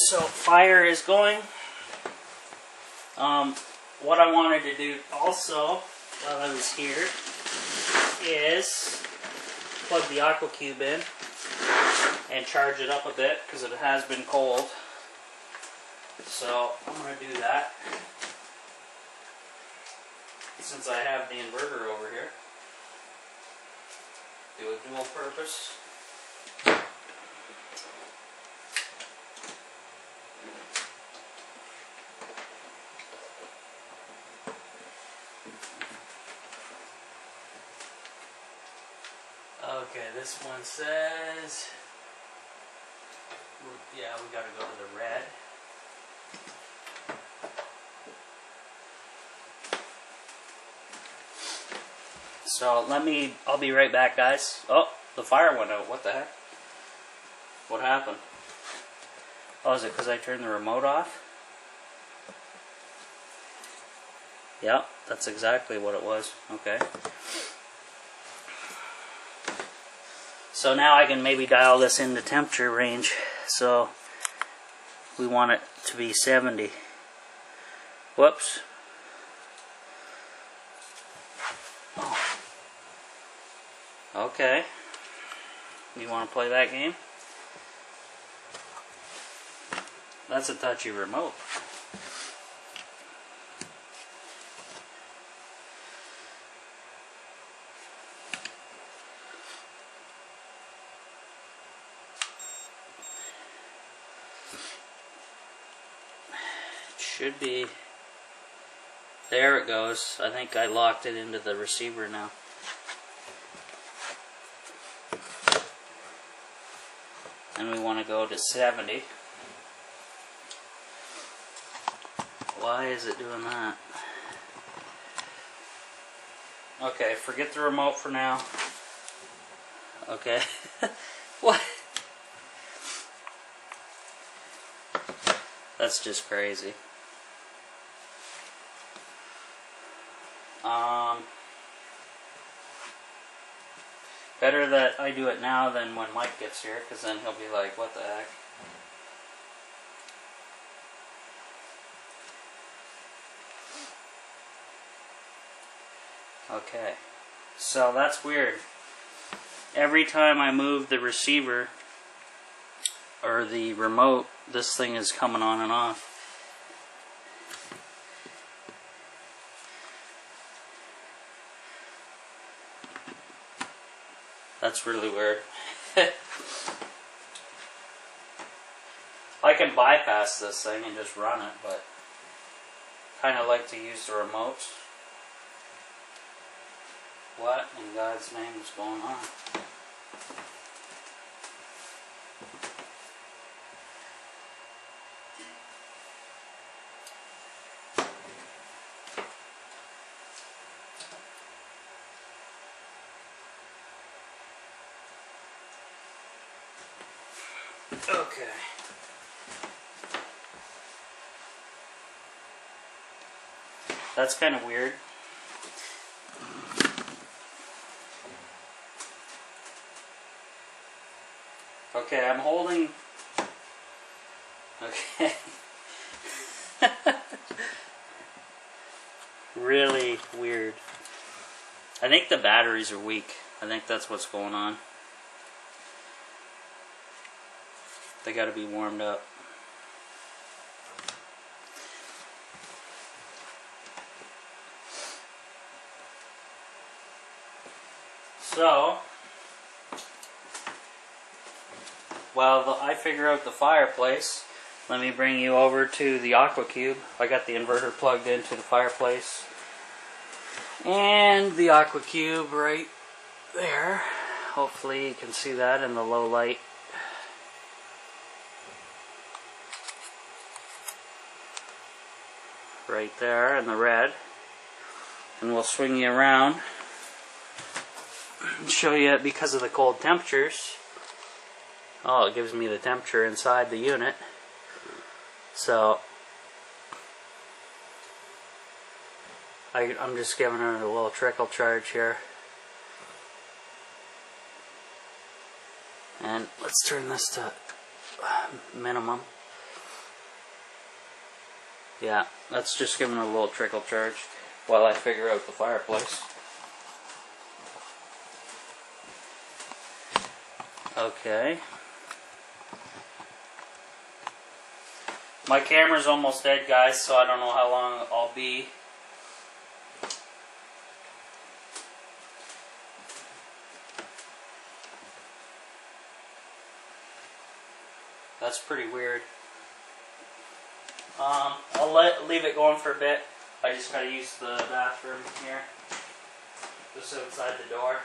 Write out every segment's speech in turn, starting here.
So fire is going. What I wanted to do also while I was here is plug the aqua cube in and charge it up a bit because it has been cold. So I'm going to do that since I have the inverter over here. Do a dual purpose. Okay, this one says, yeah, we gotta go to the red. So I'll be right back, guys. Oh, the fire went out. What the heck? What happened? Oh, is it because I turned the remote off? Yeah, that's exactly what it was. Okay. So now I can maybe dial this into temperature range. So we want it to be 70. Whoops. Oh. Okay. You want to play that game? That's a touchy remote. Should be. There it goes. I think I locked it into the receiver now. And we want to go to 70. Why is it doing that? Okay, forget the remote for now. Okay. What? That's just crazy. Better that I do it now than when Mike gets here, because then he'll be like, what the heck? Okay, so that's weird. Every time I move the receiver or the remote, this thing is coming on and off. That's really weird. I can bypass this thing and just run it, but kind of like to use the remote. What in God's name is going on? Okay. That's kind of weird. Okay, I'm holding. Okay. Really weird. I think the batteries are weak. I think that's what's going on. They got to be warmed up. So, while I figure out the fireplace, let me bring you over to the aqua cube. I got the inverter plugged into the fireplace. And the aqua cube right there. Hopefully you can see that in the low light. Right there in the red. And we'll swing you around and show you, because of the cold temperatures. Oh, it gives me the temperature inside the unit. So I'm just giving it a little trickle charge here. And let's turn this to minimum. Yeah, let's just give them a little trickle charge while I figure out the fireplace. Okay. My camera's almost dead, guys, so I don't know how long I'll be. That's pretty weird. I'll leave it going for a bit. I just gotta use the bathroom here, just outside the door.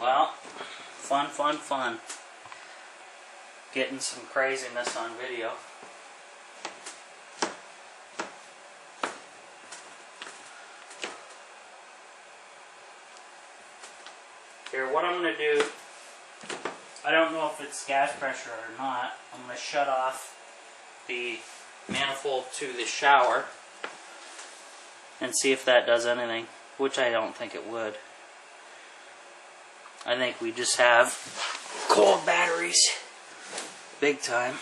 Well, fun. Getting some craziness on video. Here, what I'm going to do, I don't know if it's gas pressure or not. I'm going to shut off the manifold to the shower and see if that does anything, which I don't think it would. I think we just have cold batteries, big time.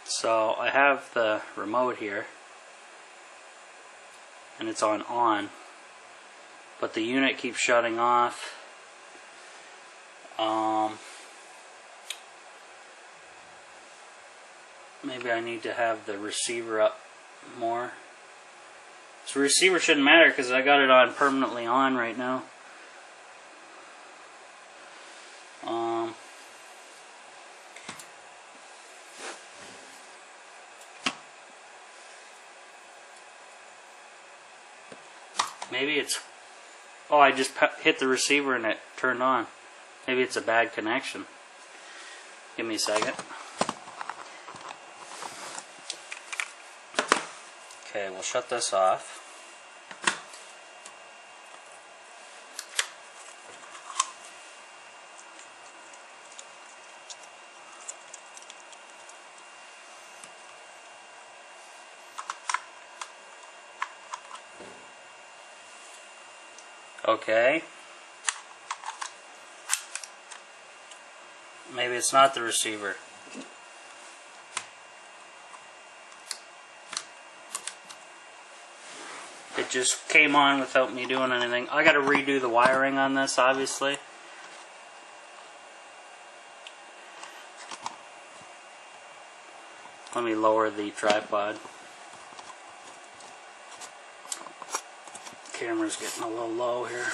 So I have the remote here, and it's on. But the unit keeps shutting off. Maybe I need to have the receiver up more. So receiver shouldn't matter because I got it on permanently on right now. Maybe it's... Oh, I just hit the receiver and it turned on. Maybe it's a bad connection. Give me a second. Okay, we'll shut this off. Okay. Maybe it's not the receiver. It just came on without me doing anything. I gotta redo the wiring on this, obviously. Let me lower the tripod. Camera's getting a little low here.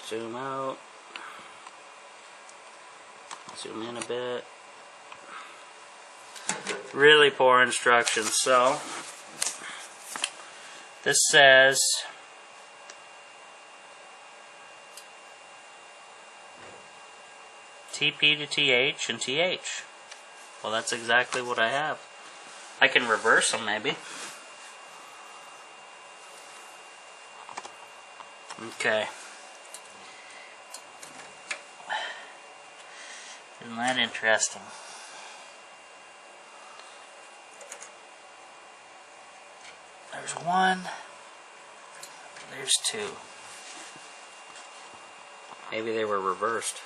Zoom out. Zoom in a bit. Really poor instructions. So, this says TP to TH and TH. Well, that's exactly what I have. I can reverse them, maybe. Okay. Isn't that interesting? There's one. There's two. Maybe they were reversed.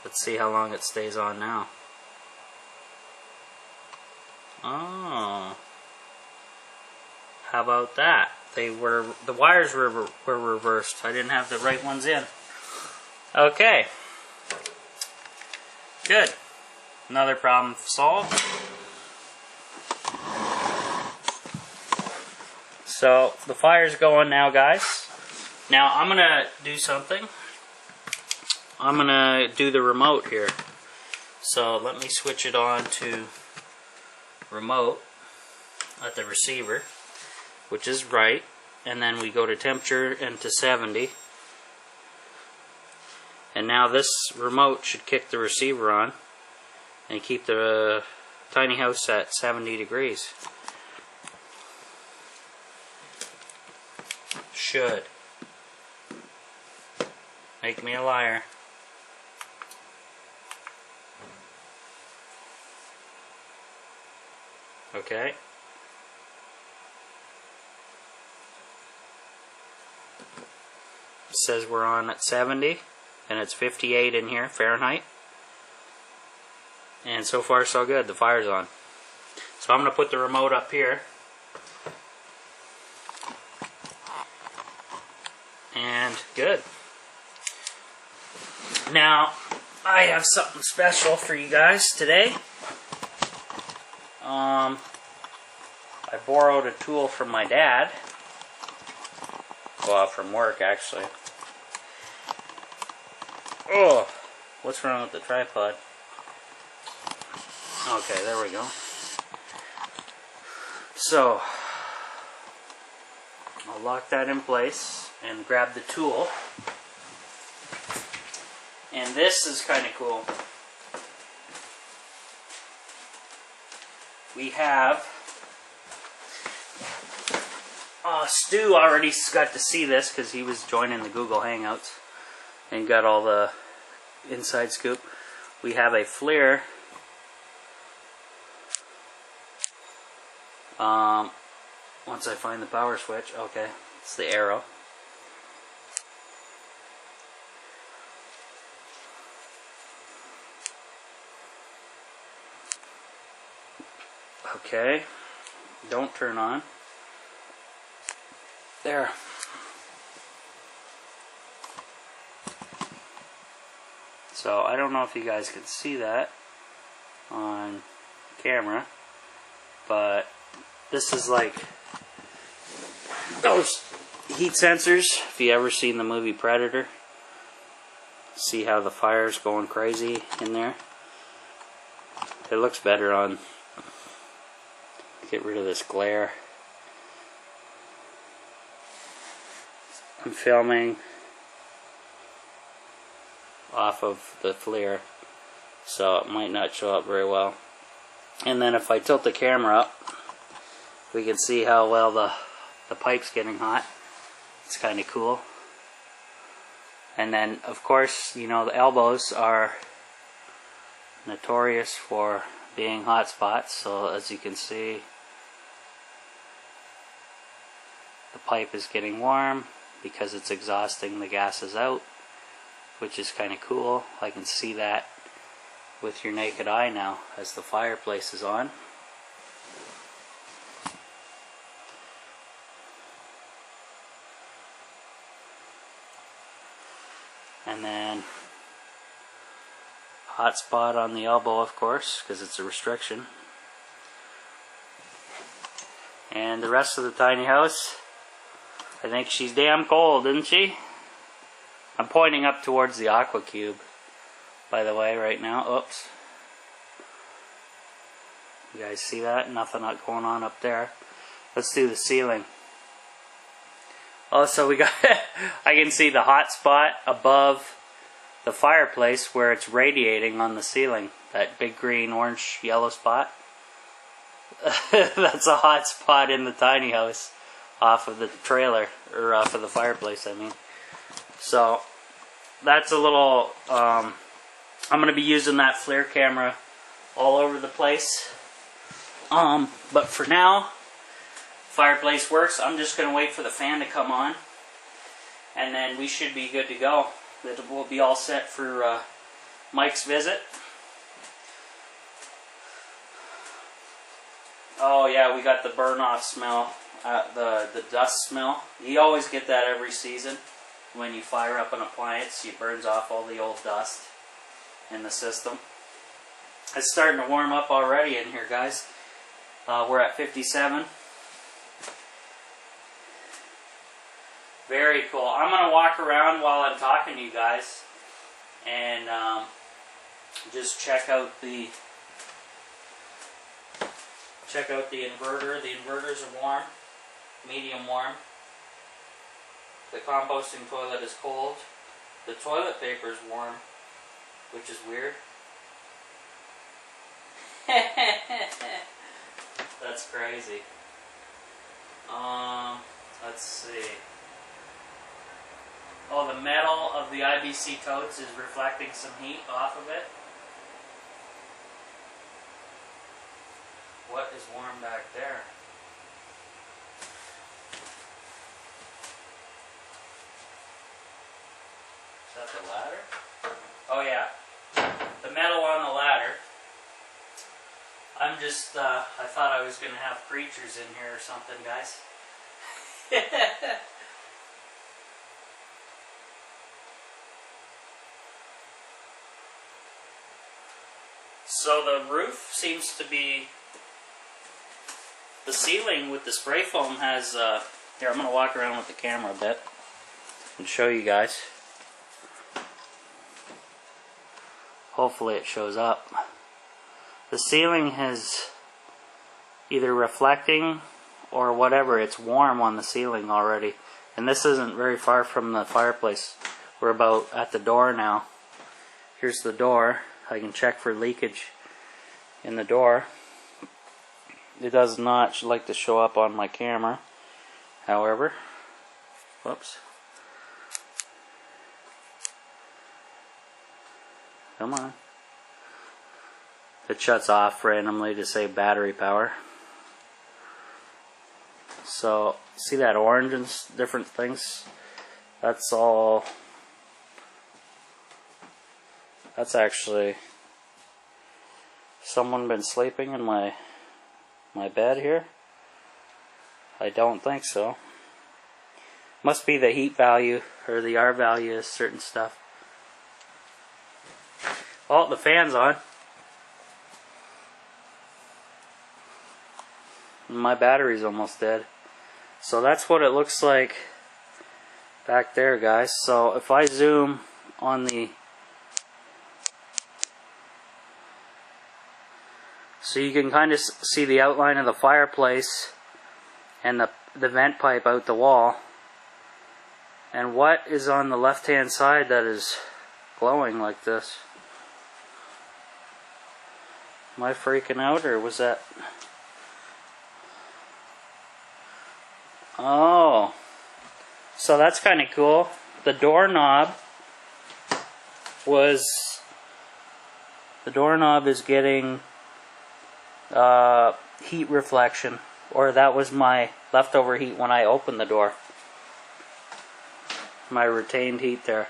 Let's see how long it stays on now. Oh. How about that? The wires were reversed. I didn't have the right ones in. Okay. Good. Another problem solved. So the fire's going now, guys. Now I'm gonna do something. I'm gonna do the remote here. So let me switch it on to remote at the receiver, which is right, and then we go to temperature and to 70. And now this remote should kick the receiver on and keep the tiny house at 70 degrees. Should. Make me a liar. Okay. It says we're on at 70, and it's 58 in here, Fahrenheit. And so far so good, the fire's on. So I'm going to put the remote up here. And good. Now, I have something special for you guys today. I borrowed a tool from my dad. Well, from work, actually. Oh, what's wrong with the tripod? Okay, there we go. So, I'll lock that in place and grab the tool. And this is kind of cool. We have Stu already got to see this because he was joining the Google Hangouts and got all the inside scoop. We have a FLIR once I find the power switch. Okay, it's the arrow. Okay, don't turn on. There. So I don't know if you guys can see that on camera, but this is like those heat sensors. If you ever seen the movie Predator, see how the fire's going crazy in there. It looks better on. Get rid of this glare. I'm filming off of the FLIR, so it might not show up very well. And then if I tilt the camera up, we can see how well the pipe's getting hot. It's kind of cool. And then, of course, you know, the elbows are notorious for being hot spots, so as you can see, the pipe is getting warm because it's exhausting the gases out, which is kind of cool. I can see that with your naked eye now as the fireplace is on. And then hot spot on the elbow, of course, because it's a restriction. And the rest of the tiny house, I think she's damn cold, isn't she? I'm pointing up towards the aqua cube, by the way, right now. Oops. You guys see that? Nothing going on up there. Let's do the ceiling. Oh, so we got, I can see the hot spot above the fireplace where it's radiating on the ceiling. That big green, orange, yellow spot. That's a hot spot in the tiny house off of the trailer, or off of the fireplace, I mean. So, that's a little, I'm going to be using that FLIR camera all over the place. But for now, fireplace works. I'm just going to wait for the fan to come on, and then we should be good to go. We'll be all set for Mike's visit. Oh yeah, we got the burn off smell, the dust smell. You always get that every season. When you fire up an appliance, it burns off all the old dust in the system. It's starting to warm up already in here, guys. We're at 57. Very cool. I'm going to walk around while I'm talking to you guys and just check out the inverter. The inverters are warm, medium warm. The composting toilet is cold. The toilet paper is warm, which is weird. That's crazy. Let's see. Oh, the metal of the IBC coats is reflecting some heat off of it. What is warm back there? Is that the ladder? Oh yeah, the metal on the ladder. I'm just, I thought I was going to have creatures in here or something, guys. So the roof seems to be, the ceiling with the spray foam has, here I'm going to walk around with the camera a bit and show you guys. Hopefully it shows up. The ceiling has either reflecting or whatever, it's warm on the ceiling already. And this isn't very far from the fireplace. We're about at the door now. Here's the door. I can check for leakage in the door. It does not like to show up on my camera. However, whoops. Come on. It shuts off randomly to say battery power. So, see that orange and different things? That's all. That's actually someone been sleeping in my bed here? I don't think so. Must be the heat value or the R value of certain stuff. Oh, the fan's on. My battery's almost dead. So that's what it looks like back there, guys. So if I zoom on the, so you can kind of see the outline of the fireplace and the vent pipe out the wall. And what is on the left hand side that is glowing like this? Am I freaking out, or was that? Oh, so that's kind of cool. The doorknob is getting heat reflection, or that was my leftover heat when I opened the door. My retained heat there.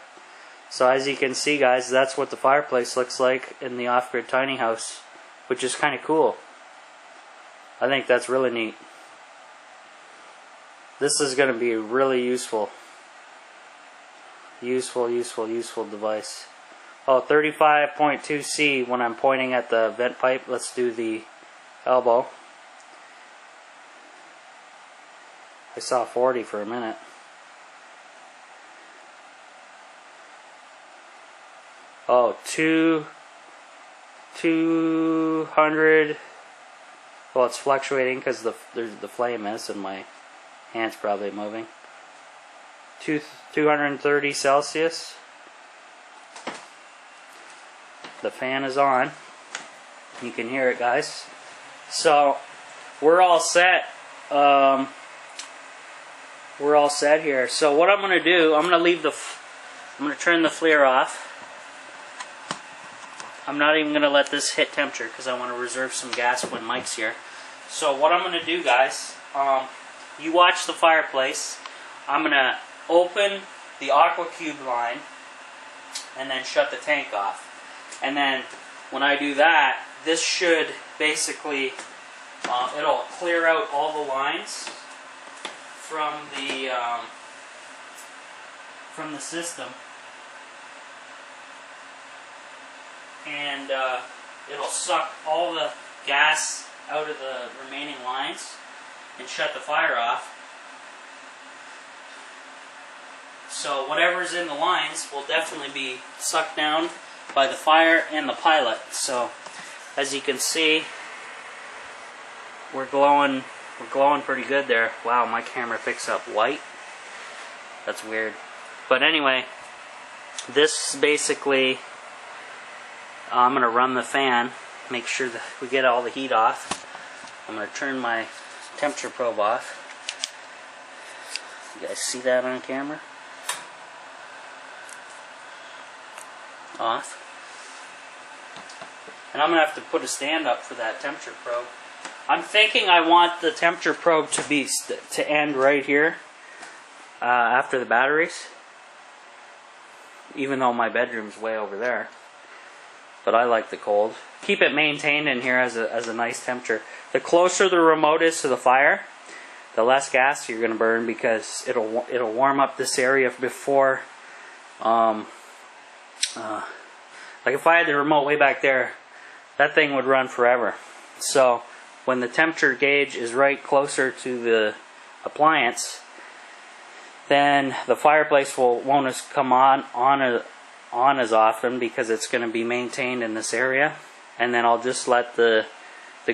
So as you can see, guys, that's what the fireplace looks like in the off-grid tiny house, which is kind of cool. I think that's really neat. This is going to be a really useful device. Oh, 35.2C when I'm pointing at the vent pipe. Let's do the elbow. I saw 40 for a minute. Oh, 200. Well, it's fluctuating because the flame is, and my hand's probably moving. 230 Celsius. The fan is on. You can hear it, guys. So we're all set. We're all set here. So what I'm going to do, I'm going to turn the FLIR off. I'm not even going to let this hit temperature because I want to reserve some gas when Mike's here. So what I'm going to do, guys, you watch the fireplace. I'm going to open the AquaCube line and then shut the tank off. And then when I do that, this should basically, it'll clear out all the lines from the system. And it'll suck all the gas out of the remaining lines and shut the fire off. So whatever's in the lines will definitely be sucked down by the fire and the pilot. So as you can see, we're glowing pretty good there. Wow, my camera picks up white. That's weird. But anyway, this basically, I'm going to run the fan, make sure that we get all the heat off. I'm going to turn my temperature probe off. You guys see that on camera? Off. And I'm going to have to put a stand up for that temperature probe. I'm thinking I want the temperature probe to end right here after the batteries, even though my bedroom's way over there. But I like the cold. Keep it maintained in here as a nice temperature. The closer the remote is to the fire, the less gas you're going to burn, because it'll warm up this area before. Like if I had the remote way back there, that thing would run forever. So when the temperature gauge is right closer to the appliance, then the fireplace won't come on as often, because it's going to be maintained in this area. And then I'll just let the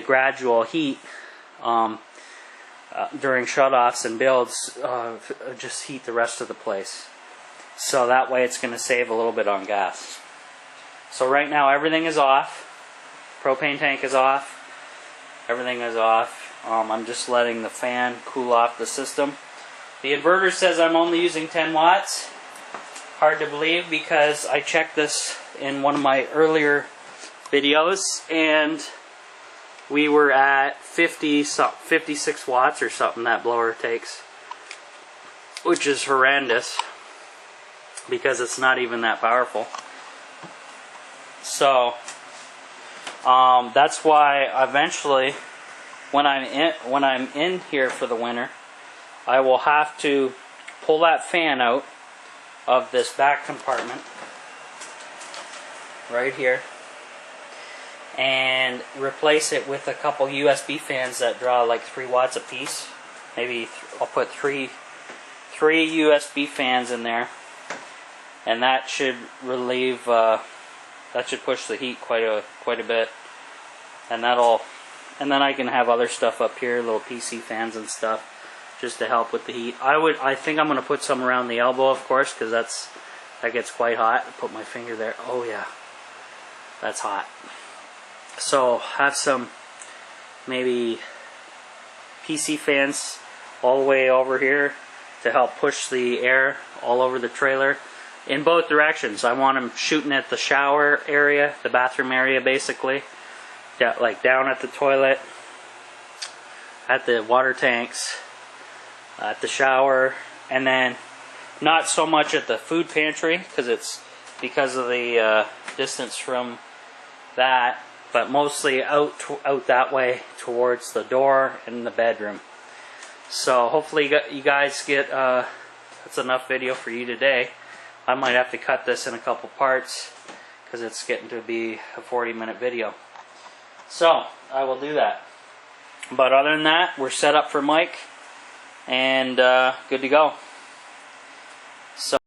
gradual heat during shutoffs and builds just heat the rest of the place. So that way it's going to save a little bit on gas. So right now everything is off. Propane tank is off. Everything is off. I'm just letting the fan cool off the system. The inverter says I'm only using 10 watts. Hard to believe, because I checked this in one of my earlier videos and we were at 56 watts or something that blower takes, which is horrendous because it's not even that powerful. So that's why eventually, when I'm in here for the winter, I will have to pull that fan out of this back compartment right here and replace it with a couple USB fans that draw like 3 watts a piece. Maybe I'll put three USB fans in there, and that should relieve that should push the heat quite a bit, and then I can have other stuff up here, little PC fans and stuff, just to help with the heat. I think I'm going to put some around the elbow, of course, because that gets quite hot. Put my finger there. Oh yeah, that's hot. So have some maybe PC fans all the way over here to help push the air all over the trailer in both directions. I want them shooting at the shower area, the bathroom area basically, like down at the toilet, at the water tanks, at the shower, and then not so much at the food pantry because of the distance from that, but mostly out that way towards the door and the bedroom. So hopefully you guys get that's enough video for you today. I might have to cut this in a couple parts because it's getting to be a 40-minute video. So I will do that. But other than that, we're set up for Mike and good to go. So